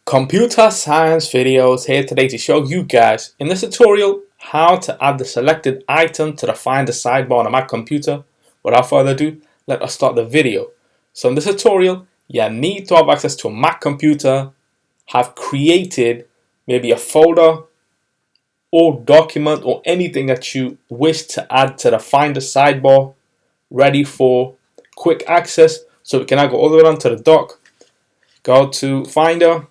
Computer science videos here today to show you guys in this tutorial how to add the selected item to the Finder sidebar on a Mac computer. Without further ado, let us start the video. So in this tutorial, you need to have access to a Mac computer, have created maybe a folder or document or anything that you wish to add to the Finder sidebar ready for quick access. So we can now go all the way down to the dock, go to Finder.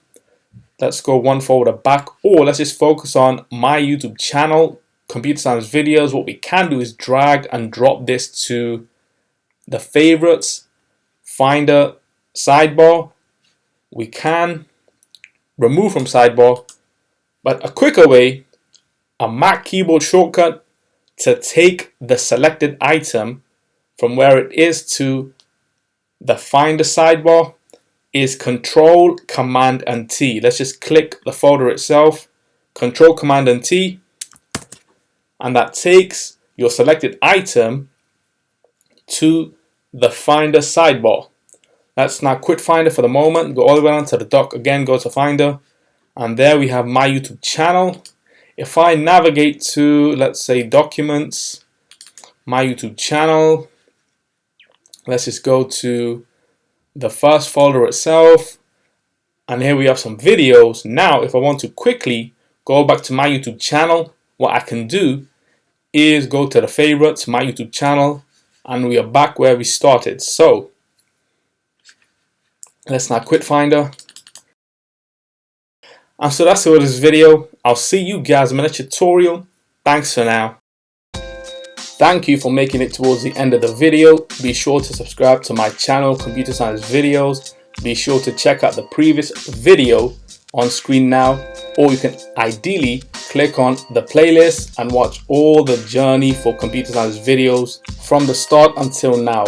Let's go one folder back, or let's just focus on my YouTube channel, computer science videos. What we can do is drag and drop this to the favorites, Finder, sidebar. We can remove from sidebar, but a quicker way, a Mac keyboard shortcut to take the selected item from where it is to the Finder sidebar is Control, Command, and T. Let's just click the folder itself, Control, Command, and T, and that takes your selected item to the Finder sidebar. Let's now quit Finder for the moment, go all the way down to the dock again, go to Finder, and there we have my YouTube channel. If I navigate to, let's say, Documents, my YouTube channel, let's just go to the first folder itself, and here we have some videos. Now if I want to quickly go back to my YouTube channel, what I can do is go to the favorites, my YouTube channel, and we are back where we started. So let's now quit Finder. And so that's it for this video. I'll see you guys in the next tutorial. Thanks for now. Thank you for making it towards the end of the video. Be sure to subscribe to my channel, Computer Science Videos. Be sure to check out the previous video on screen now, or you can ideally click on the playlist and watch all the journey for computer science videos from the start until now.